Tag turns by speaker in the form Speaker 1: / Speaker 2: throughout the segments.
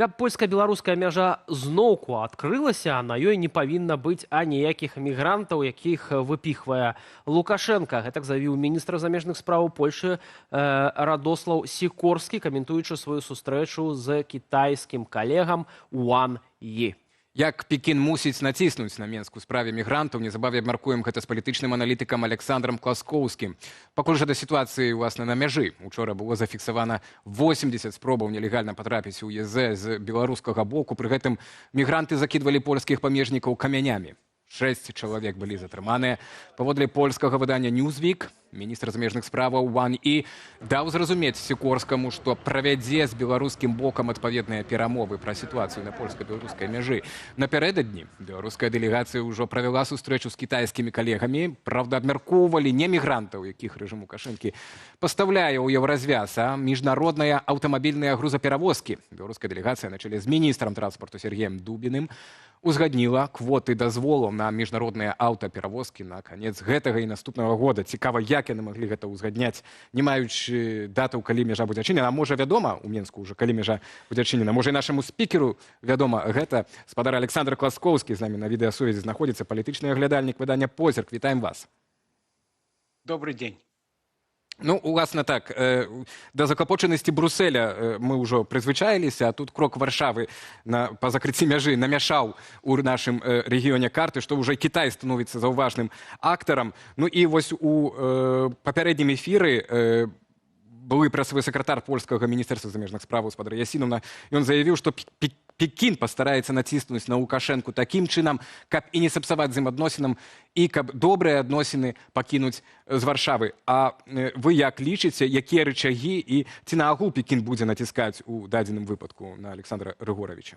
Speaker 1: Каб польска-беларуская мяжа зноўку адкрылася, на ёй не павінна быць аніякіх мігрантаў, якіх выпіхвае Лукашенко. Гэтак заявіў міністр замежных спраў Польшы Радослаў Сікорскі, каментуючы сваю сустрэчу з кітайскім калегам Уан Yi.
Speaker 2: Як Пекін мусіць націснуць на Менск у справе мігрантаў, незабаве абмяркуем гэта з палітычным аналітыкам Александром Класкоўскім. Пакуль жа да сітуацыі, уласна, на мяжы. Учора было зафіксавана 80 спробаў нелегальна патрапіць у ЕЗ з беларускага боку. Пры гэтым мігранты закідвалі польскіх памежнікаў камянямі. 6 чалавек былі затрыманыя. Паводле польскага выдання «Ньюзвік», міністр замежных справаў Уан Yi даў зразумець Сікорскаму, што правядзе з беларускім бокам адпаведныя перамовы пра сітуацыю на польска-беларускай мяжы. Напярэдадні беларуская дэлегацыя ўжо правяла сустрэчу з кітайскімі калегамі. Правда, абмяркоўвалі не мігрантаў, якіх рэжым Лукашэнкі пастаўляе ў еўразвяз, а міжнародныя аўтамабільныя грузаперавозкі. Беларуская дэлегацыя на чале з міністрам транспарту Сергеем Дубіным узгадніла квоты дазволу на міжнародныя аўтаперавозкі на канец гэтага і наступнага года. Цікава, як яны маглі гэта ўзгадняць, не маючы датаў, калі мяжа будзе адчынена. А можа, вядома, у Менску ўжо, калі мяжа будзе адчынена. Можа, і нашаму спікеру вядома гэта. Спадар Александр Класкоўскі з намі на відэасувязі знаходзіцца, палітычны аглядальнік выдання «Позірк». Вітаем вас.
Speaker 3: Добрый день.
Speaker 2: Ну, уласна так, да заклапочанасці Брусэля мы ўжо прызвычаіліся, а тут крок Варшавы па закрыцці мяжы намяшаў у нашым рэгіёне карты, што ўжо Кітай становіцца заўважным актарам. Ну і вось у папярэднім эфіры былы прэсавы сакратар польскага міністэрства замежных справаў спадар Ясінаўна, ён заявіў, што Пекін пастараецца націснуць на Лукашэнку такім чынам, каб і не сапсаваць взаемаадносінам, і каб добрыя адносіны пакінуць з Варшавы. А вы як лічыце, якія рычагі і ці наогул Пекін будзе націскаць у дадзеным выпадку на Александра Рыгоровича?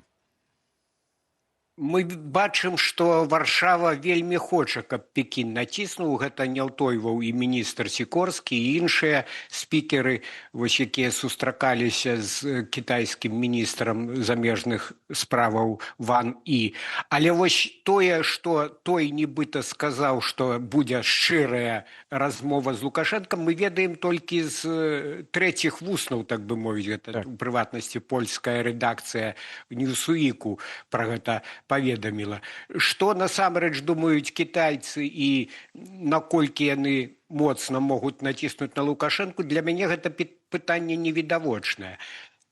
Speaker 3: Мы бачым, што Варшава вельмі хоча, каб Пекін націснуў. Гэта не ўтойваў і міністр Сікорскі, і іншыя спікеры, вось, якія сустракаліся з кітайскім міністрам замежных справаў Ван Yi. Але вось тое, што той нібыта сказаў, што будзе шчырая размова з Лукашэнкам, мы ведаем толькі з трэціх вуснаў, так бы мовіць. Гэта, у прыватнасці, польская рэдакцыя «Ньюсвіку» пра гэта паведаміла. Што насамрэч думаюць кітайцы і наколькі яны моцна могуць націснуць на Лукашэнку, для мяне гэта пытанне невідавочнае.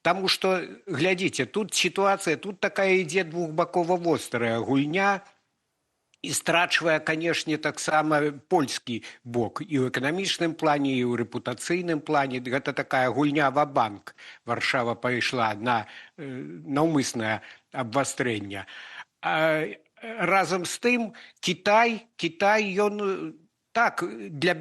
Speaker 3: Таму што, глядзіце, тут сітуацыя, тут такая ідзе двухбакова вострая гульня, і страчвае, канешне, таксама польскі бок і ў эканамічным плане, і ў рэпутацыйным плане. Гэта такая гульня ва-банк. Варшава пайшла на наўмыснае абвастрэнне. Разам з тым, Кітай, ён так, для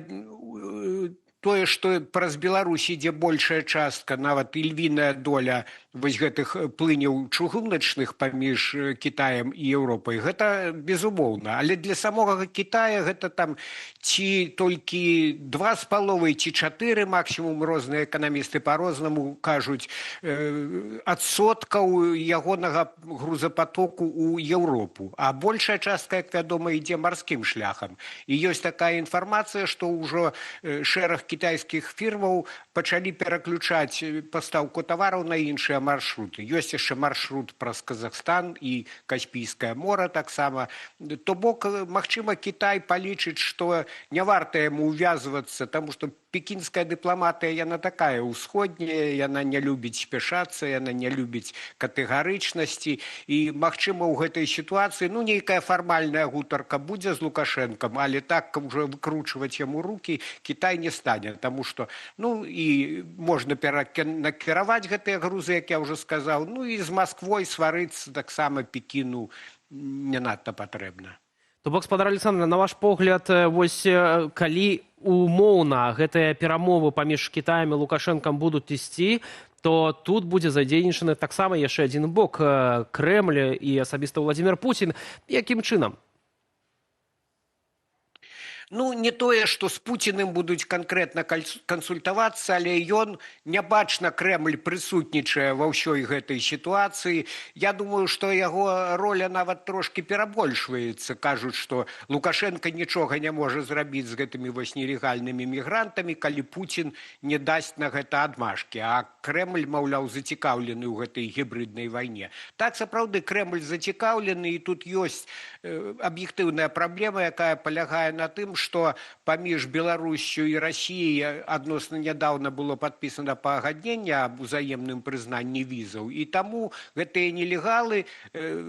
Speaker 3: тое, што праз Беларусь ідзе большая частка, нават і львіная доля вось гэтых плыняў чыгуначных паміж Кітаем і Еўропай, гэта безумоўна. Але для самога Кітая гэта там ці толькі 2,5 ці 4 максімум, розныя эканамісты па-рознаму кажуць, адсоткаў ягонага грузапатоку ў Еўропу. А большая частка, як вядома, ідзе марскім шляхам. І ёсць такая інфармацыя, што ўжо шэраг кітайскіх фірмаў пачалі пераключаць пастаўку тавараў на іншыя маршруты. Ёсць яшчэ маршрут праз Казахстан і Каспійскае мора таксама. То бок, магчыма, Кітай палічыць, што не варта яму ўвязвацца, таму што пекінская дыпламатыя, яна такая ўсходняя, яна не любіць спяшацца, яна не любіць катэгарычнасці. І, магчыма, ў гэтай сітуацыі, ну, нейкая фармальная гутарка будзе з Лукашэнкам, але так ўжо выкручваць яму рукі Кітай не стане, таму што, ну, і можна накіраваць гэтыя грузы, як я ўжо сказаў, ну, і з Масквой сварыцца таксама Пекіну не надта патрэбна.
Speaker 1: То бок, спадар Александр, на ваш погляд, вось калі умоўна гэтыя перамовы паміж Кітаем і Лукашэнкам будуць ісці, то тут будзе задзейнічаны таксама яшчэ адзін бок, Крэмль і асабіста Владзімір Пуцін. Якім чынам?
Speaker 3: Ну, не тое, што з Пуціным будуць канкрэтна кансультавацца, але ён нябачна Крэмль прысутнічае ва ўсёй гэтай сітуацыі. Я думаю, што яго роля нават трошкі перабольшваецца. Кажуць, што Лукашенко нічога не можа зрабіць з гэтымі вось нелегальнымі мігрантамі, калі Пуцін не дасць на гэта адмашкі. А Крэмль, маўляў, зацікаўлены ў гэтай гібриднай вайне. Так, сапраўды, Крэмль зацікаўлены, і тут ёсць аб'ектыўная праблема, якая палягае на тым, што паміж Беларусью і Расіяй адносна нядаўна было падпісана пагадненне аб узаемным прызнанні візаў. І таму гэтыя нелегалы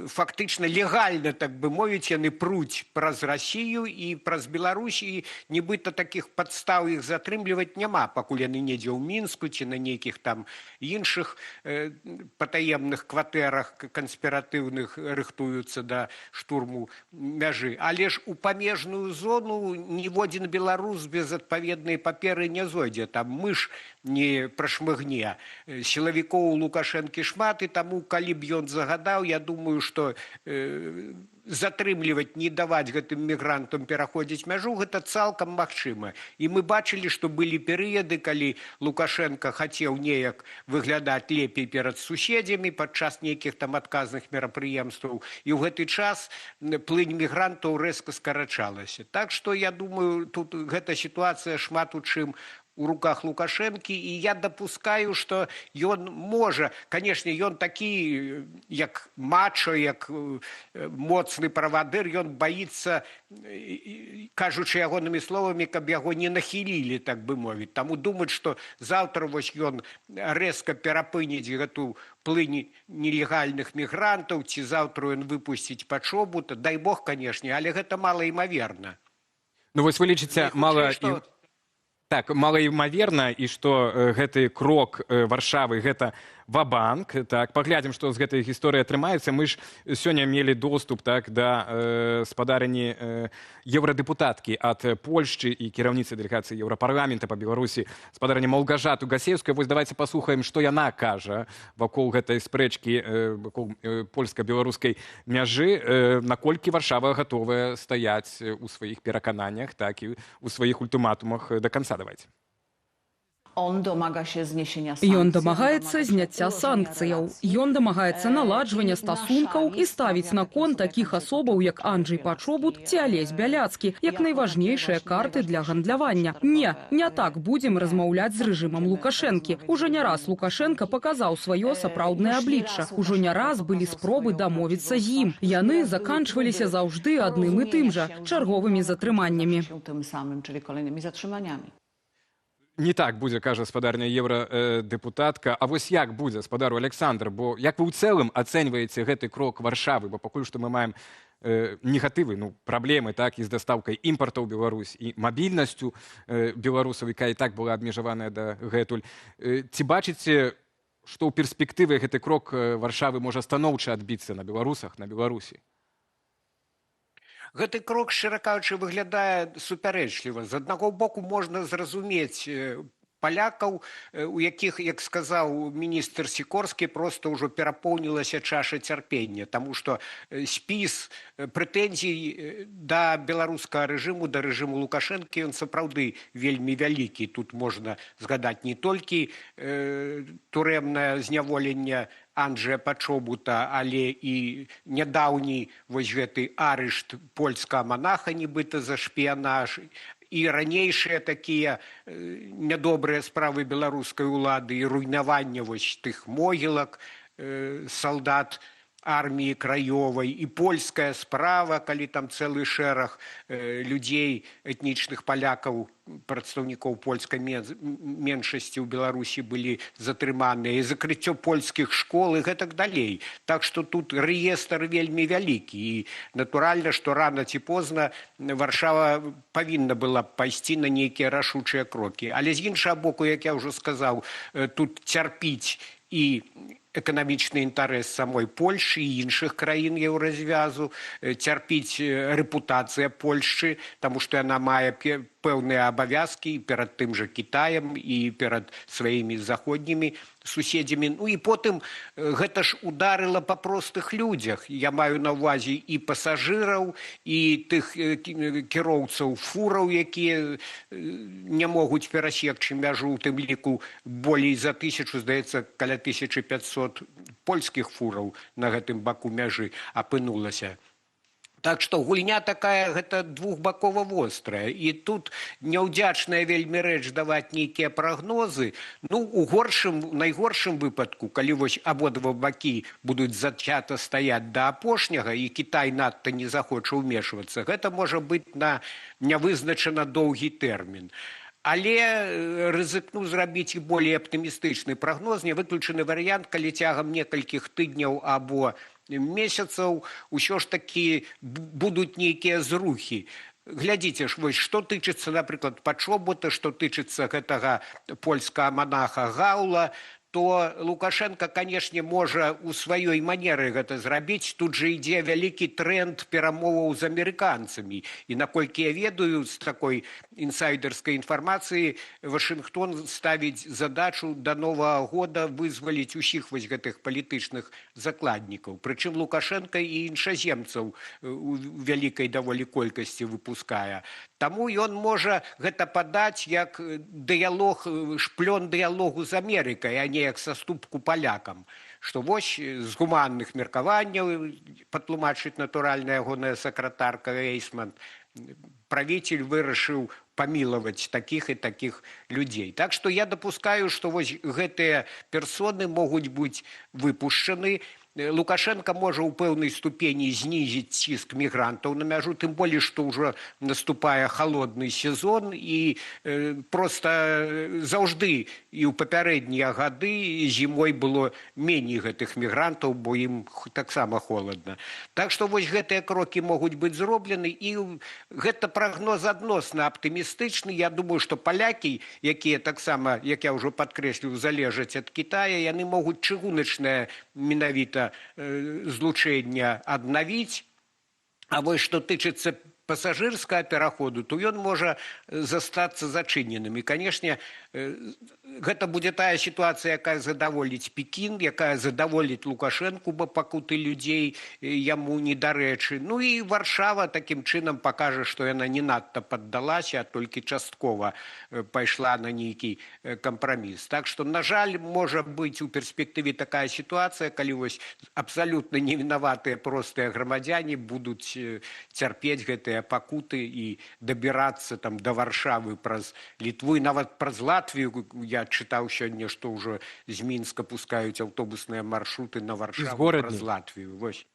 Speaker 3: фактычна легальна, так бы мовіць, яны пруць праз Расію і праз Беларусь, і нібыта такіх падстаў іх затрымліваць няма, пакуль яны недзе ў Мінску ці на нейкіх там іншых патаемных кватэрах канспіратыўных рыхтуюцца да штурму мяжы. Але ж у памежную зону ніводзін беларус без адпаведнай паперы не зойдзе. Там мыш не прашмыгне. Сілавікоў у Лукашэнкі шмат, і таму, калі б ён загадаў, я думаю, што затрымліваць, не даваць гэтым мігрантам пераходзіць мяжу, гэта цалкам магчыма. І мы бачылі, што былі перыяды, калі Лукашенко хацеў неяк выглядаць лепей перад суседзямі падчас нейкіх там адказных мерапрыемстваў. І ў гэты час плынь мігрантаў рэзка скарачалася. Так што, я думаю, тут гэта сітуацыя шмат у чым у руках Лукашэнкі, і я дапускаю, што ён можа, канешне, ён такі, як мачо, як моцны правадыр, ён баіцца, кажучы ягонымі словамі, каб яго не нахілілі, так бы мовіць. Таму думаць, што заўтра вось ён рэзка перапыніць гэту плынь нелегальных мігрантаў, ці заўтра ён выпусціць пачобу, дай Бог, канешне, але гэта малаімаверна.
Speaker 2: Ну вось вы лічыце мала... Так, малаімаверна, і што гэты крок Варшавы, гэта ва-банк. Так, паглядзім, што з гэтай гісторыі атрымаецца. Мы ж сёння мелі доступ так, да спадарні еўрадэпутаткі ад Польшчы і кіраўніцы дэлегацыі Еўрапарламента па Беларусі, спадарні Малгажату Гасеўскай. Вось давайце паслухаем, што яна кажа вакол гэтай спрэчкі, вакол польска-беларускай мяжы, наколькі Варшава гатовая стаяць у сваіх перакананнях, так і у сваіх ультыматумах да канца. Давайте.
Speaker 4: Ён дамагаецца зняцця санкцыяў. Ён дамагаецца наладжвання стасункаў і ставіць на кон такіх асобаў, як Анджэй Пачобут ці Алесь Бяляцкі, як найважнейшыя карты для гандлявання. Не так будзем размаўляць з рэжымам Лукашэнкі. Ужо не раз Лукашенко паказаў сваё сапраўднае аблічча. Ужо не раз былі спробы дамовіцца з ім. Яны заканчваліся заўжды адным і тым жа – чарговымі затрыманнямі.
Speaker 2: Не так будзе, кажа спадарня еўрадэпутатка. А вось як будзе, спадару Александр? Бо як вы ў цэлым ацэньваеце гэты крок Варшавы? Бо пакуль што мы маем негатывы, праблемы так, і з дастаўкай імпартаў Беларусь, і мабільнасцю беларусаў, якая і так была абмежаваная дагэтуль. Ці бачыце, што ў перспектыве гэты крок Варшавы можа станоўча адбіцца на беларусах, на Беларусі?
Speaker 3: Гэты крок, шчыра кажучы, выглядае супярэчліва. З аднаго боку можна зразумець палякаў, у якіх, як сказаў міністр Сікорскі, проста ўжо перапоўнілася чаша цярпення, таму што спіс прэтэнзій да беларускага рэжыму, да рэжыму Лукашэнкі, ён сапраўды вельмі вялікі. Тут можна згадаць не толькі турэмнае зняволенне Анджэя Пачобута, але і нядаўні вось гэты арышт польскага манаха, нібыта за шпіянаж, і ранейшыя такія нядобрыя справы беларускай улады, і руйнаванне вось тых могілак салдат арміі краёвай, і польская справа, калі там цэлы шэраг людзей, этнічных палякаў, прадстаўнікоў польскай меншасці ў Беларусі былі затрыманыя, і закрыццё польскіх школ і гэтак далей. Так што тут рэестр вельмі вялікі, і натуральна, што рана ці позна Варшава павінна была пайсці на нейкія рашучыя крокі. Але з іншага боку, як я ўжо сказаў, тут цярпіць і эканамічны інтарэс самой Польшы і іншых краін еўразвязу, цярпіць рэпутацыя Польшчы, таму што яна мае пэўныя абавязкі перад тым жа Кітаем і перад сваімі заходнімі суседзямі. Ну і потым гэта ж ударыла па простых людзях. Я маю на ўвазе і пасажыраў, і тых кіроўцаў фураў, якія не могуць перасекчы мяжу, у тым ліку болей за 1000, здаецца, каля 1500 польскіх фураў на гэтым баку мяжы апынулася. Так што гульня такая, гэта двухбакова вострая. І тут няўдзячная вельмі рэч даваць нейкія прагнозы. Ну, у найгоршым выпадку, калі вось абодва бакі будуць зачата стаяць да апошняга, і Кітай надта не захоча ўмешвацца, гэта можа быць на нявызначана доўгі тэрмін. Але рызыкну зрабіць і болей аптымістычны прагноз, не выключаны варыянт, калі цягам некалькіх тыдняў або месяцаў усё ж такі будуць нейкія зрухі. Глядзіце ж, вось, што тычыцца, напрыклад, Пачобута, што тычыцца гэтага польскага манаха Гаула, то Лукашенко, канешне, можа ў сваёй манеры гэта зрабіць. Тут жа ідзе вялікі тренд перамоваў з амерыканцамі. І наколькі я ведаю, з такой інсайдерскай інфармацыі, Вашынгтон ставіць задачу да Новага года вызваліць усіх вось гэтых палітычных закладнікаў. Прычым Лукашенко і іншаземцаў у вялікай даволі колькасці выпускае. Таму ён можа гэта падаць як дыялог, шплён дыялогу з Амерыкай, а не як саступку палякам. Што вось з гуманных меркаванняў, патлумачыць натуральная ягоная сакратарка Эйсман, правитель вырашыў памілаваць такіх і такіх людзей. Так што я дапускаю, што вось гэтыя персоны могуць быць выпушчаны. Лукашенко можа ў пэўнай ступені знізіць ціск мігрантаў на мяжу, тым болей, што ўжо наступае халодны сезон, і проста заўжды і ў папярэднія гады зімой было меней гэтых мігрантаў, бо ім таксама холадна. Так што вось гэтыя крокі могуць быць зроблены, і гэта прагноз адносна аптымістычны. Я думаю, што палякі, якія таксама, як я ўжо падкрэсліў, залежаць ад Кітая, яны могуць чыгуначнае менавіта злучэння аднавіць. А вось што тычыцца пасажырскага пераходу, то ён можа застацца зачыненым. І, канешне, гэта будзе тая сітуацыя, якая задаволіць Пекін, якая задаволіць Лукашэнку, бо пакуты людзей яму недарэчы. Ну і Варшава такім чынам пакажа, што яна не надта паддалася, а толькі часткова пайшла на нейкі кампраміс. Так што, на жаль, можа быць у перспектыве такая сітуацыя, калі вось абсалютна невінаватыя простыя грамадзяне будуць цярпець гэтыя пакуты і дабірацца там да Варшавы праз Літву і нават праз Латвію. Я чытаў сёння, што ўжо з Мінска пускаюць аўтобусныя маршруты на Варшаву праз Латвію. Вось.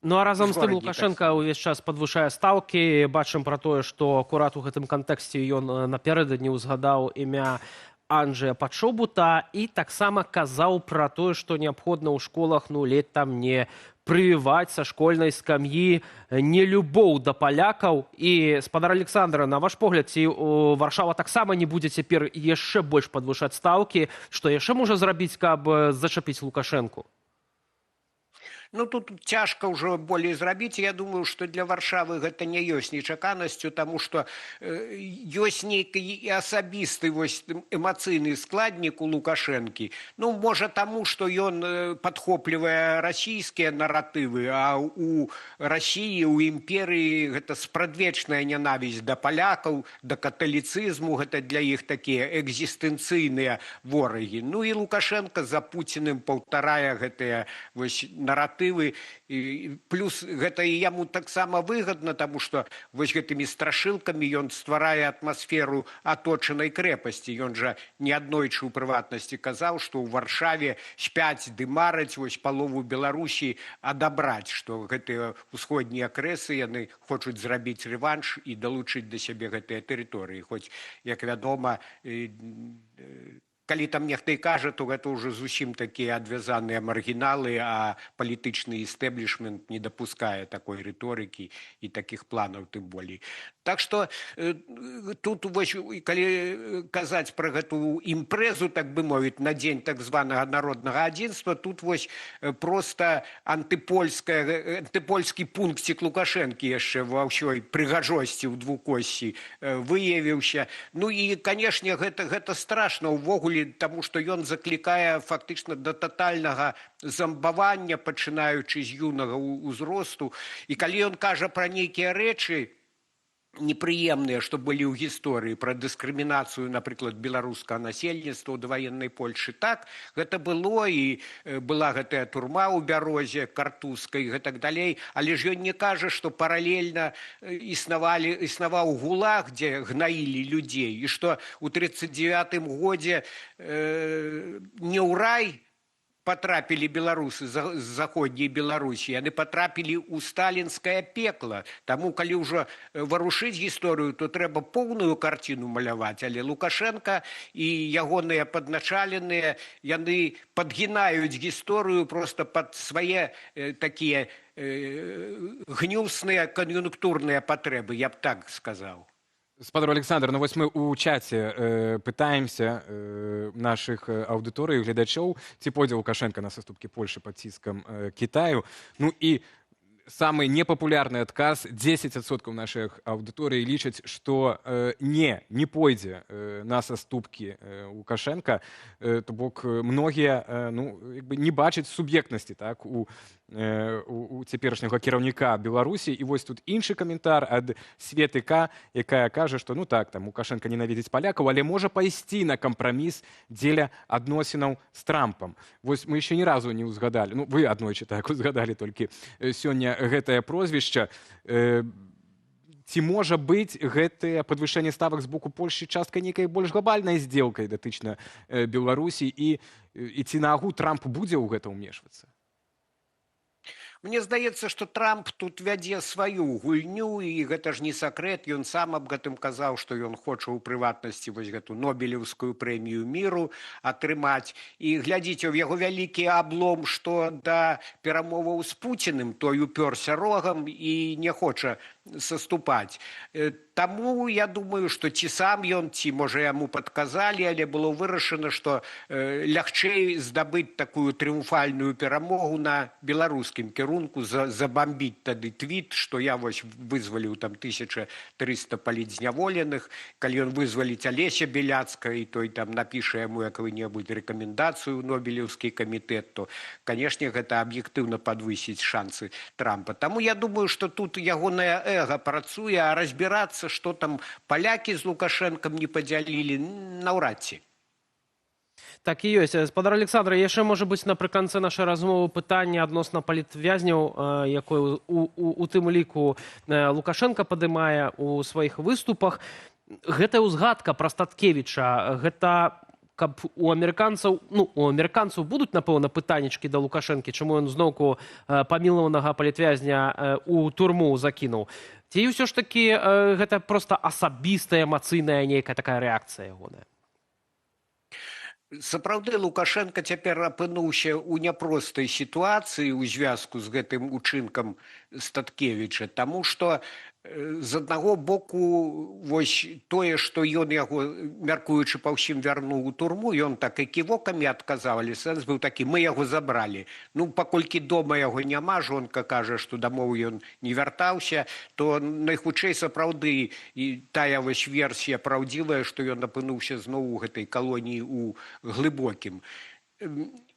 Speaker 1: Ну а разам з тым Лукашенко ўвесь час падвышае стаўкі. Бачым пра тое, што акурат у гэтым кантэксце ён напярэдадні ўзгадаў імя Анджэя Пачобута і таксама казаў пра тое, што неабходна ў школах ледзь там не прывіваць са школьнай скам'і нелюбоў да палякаў. І, спадар Александра, на ваш погляд, ці Варшава таксама не будзе цяпер яшчэ больш падвышаць стаўкі, што яшчэ можа зрабіць, каб зачапіць Лукашэнку?
Speaker 3: Ну, тут цяжка ўжо болей зрабіць. Я думаю, што для Варшавы гэта не ёсць нечаканасцю, таму што ёсць нейкі асабісты эмацыйны складнік у Лукашэнкі. Ну, можа таму, што ён падхоплівае расійскія наратывы, а у Расіі, у імперыі гэта спрадвечная нянавісць да палякаў, да каталіцызму, гэта для іх такія экзістэнцыйныя ворагі. Ну і Лукашенко за Пуціным паўтарае гэтыя наратывы. Плюс гэта і яму таксама выгадна, таму што вось гэтымі страшылкамі ён стварае атмасферу аточанай крэпасці. Ён жа неаднойчы ў прыватнасці казаў, што ў Варшаве спяць ды мараць вось палову Беларусі адабраць, што гэтыя ўсходнія крэсы яны хочуць зрабіць рэванш і далучыць да сябе гэтыя тэрыторыі. Хоць, як вядома, калі там нехта і кажа, то гэта ўжо зусім такія адвязаныя маргіналы, а палітычны істэблішмент не дапускае такой рыторыкі і такіх планаў тым болей. Так што тут, вось, калі казаць пра гэту імпрэзу, так бы мовіць, на дзень так званага народнага адзінства, тут вось проста антыпольскі пункцік Лукашэнкі яшчэ ва ўсёй прыгажосці ў двукоссі выявіўся. Ну і, канешне, гэта страшна ўвогуле увогуле, таму што ён заклікае фактычна да татальнага замбавання, пачынаючы з юнага ўзросту. І калі ён кажа пра нейкія рэчы непрыемныя, што былі ў гісторыі, пра дыскрымінацыю, напрыклад, беларускага насельніцтва ў даваеннай Польшы, так, гэта было, і была гэтая турма ў Бярозе, Картузскай, і гэтак далей, але ж ён не кажа, што паралельна існаваў ГУЛАГ, дзе гнаілі людзей, і што ў 1939 годзе не ў рай потрапілі беларусы з заходняй Беларусі, яны потрапілі ў сталінскае пекла. Таму, калі ўжо варушыць гісторыю, то трэба поўную карціну маляваць, але Лукашенко і ягоныя падначаленыя, яны падгінаюць гісторыю проста пад свае такія гнюсныя кан'юнктурныя патрэбы, я б так сказаў.
Speaker 2: Спадар Александр, ну вось мы ў чаце пытаемся нашых аўдыторый, гледачоў, ці пойдзе Лукашенко на саступкі Польшы пад ціскам Кітаю. Ну і самый непапулярны адказ, 10% нашых аўдыторый лічаць, што не пойдзе на саступкі Лукашенко, то бок многія не бачаць суб'ектнасці, так, у цяперашняга кіраўніка Беларусі. І вось тут іншы каментар ад Светы К, якая кажа, што ну так, там Лукашенко ненавідзіць палякаў, але можа пайсці на кампраміс дзеля адносінаў з Трампам. Вось мы яшчэ ні разу не ўзгадалі, ну вы аднойчы так узгадалі толькі сёння гэтае прозвішча. Ці можа быць гэтае падвышэнне ставак з боку Польшчы часткай нейкай больш глобальнай здзелкай датычна Беларусі, і ці нагу Трамп будзе ў гэта ўмешвацца?
Speaker 3: Мне здаецца, што Трамп тут вядзе сваю гульню, і гэта ж не сакрэт, ён сам аб гэтым казаў, што ён хоча ў прыватнасці вось гэту Нобелеўскую прэмію міру атрымаць. І глядзіце, у яго вялікі аблом, што да перамоваў з Пуціным той упёрся рогам і не хоча саступаць. Таму я думаю, што ці сам ён, ці можа яму падказалі, але было вырашана, што лягчэй здабыць такую трыумфальную перамогу на беларускім кірунку, забамбіць тады твіт, што я вось вызваліў там 1300 палітзняволеных, калі ён вызваліць Алеся Беляцка, і той там напіша яму якую-небудзь рэкамендацыю ў Нобелеўскі камітэт, то, канешне, гэта аб'ектыўна падвысіць шансы Трампа. Таму я думаю, што тут ягонае эга працуе, а разбірацца, што там палякі з Лукашэнкам не падзялілі, наўрад ці.
Speaker 1: Так і ёсць. Спадар Александр, яшчэ можа быць напрыканцы нашай размовы пытанне адносна палітвязняў, якое у тым ліку Лукашенко падымае у сваіх выступах. Гэта ўзгадка пра Статкевіча, гэта каб у амерыканцаў будуць, напэўна, пытаннічкі да Лукашэнкі, чаму ён зноўку памілаванага палітвязня у турму закінуў. Ці ўсё ж такі гэта проста асабістая, эмацыйная нейкая такая рэакцыя ягоная?
Speaker 3: Сапраўды, Лукашенко цяпер апынуўся ў няпростай сітуацыі ў звязку з гэтым учынкам Статкевіча, таму што з аднаго боку вось тое, што ён яго, мяркуючы па ўсім, вярнуў у турму, ён так і ківокамі адказаў, але сэнс быў такі: мы яго забралі. Ну, паколькі дома яго няма, жонка кажа, што дамоў ён не вяртаўся, то найхутчэй сапраўды і тая вось версія праўдзівая, што ён апынуўся зноў у гэтай калоніі ў Глыбокім.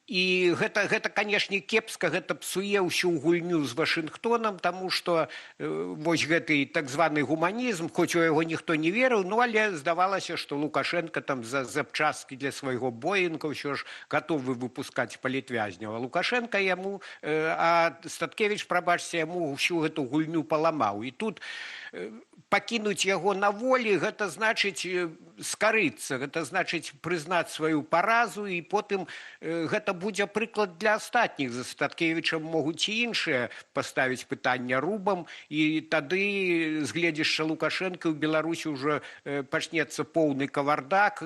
Speaker 3: І гэта, канешне, кепска, гэта псуе ўсю гульню з Вашынгтонам, таму што вось гэты так званы гуманізм, хоць у яго ніхто не верыў, ну, але здавалася, што Лукашенко там за запчасткі для свайго Боінга ўсё ж гатовы выпускаць палітвязняў. А Лукашенко яму, а Статкевіч, прабачце, яму ўсю гэту гульню паламаў. І тут пакінуць яго на волі, гэта значыць скарыцца, гэта значыць прызнаць сваю паразу, і потым гэта будзе прыклад для астатніх. За Статкевічам могуць і іншыя паставіць пытанне рубам, і тады з гледзяшча Лукашэнка ў Беларусі ўжо пачнецца поўны кавардак.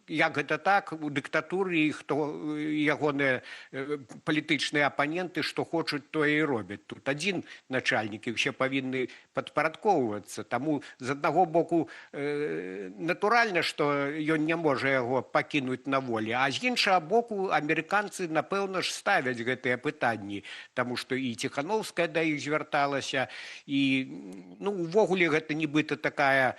Speaker 3: Як гэта так? У дыктатуры хто ягоныя палітычныя апаненты што хочуць, тое і робяць. Тут адзін начальнік, і ўсе павінны падпарадкоўвацца. Таму з аднаго боку натуральна, што ён не можа яго пакінуць на волі, а з іншага боку амерыканцы, напэўна ж, ставяць гэтыя пытанні, таму што і Ціхановская да іх звярталася, і увогуле гэта нібыта такая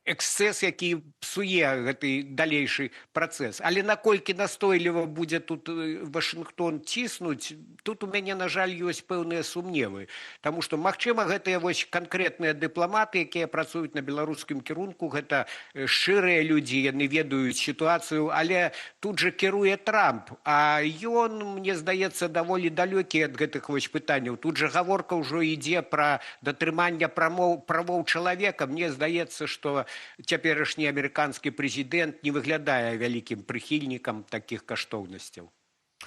Speaker 3: эксцэс, які псуе гэты далейшы працэс. Але наколькі настойліва будзе тут Вашынгтон ціснуць, тут у мяне, на жаль, ёсць пэўныя сумневы. Таму што, магчыма, гэтыя вось канкрэтныя дыпламаты, якія працуюць на беларускім кірунку, гэта шчырыя людзі, яны ведаюць сітуацыю, але тут жа кіруе Трамп, а ён, мне здаецца, даволі далёкі ад гэтых вось пытанняў. Тут жа гаворка ўжо ідзе пра датрыманне правоў чалавека. Мне здаецца, што цяперашні амерыканскі прэзідэнт не выглядае вялікім прыхільнікам такіх каштоўнасцяў.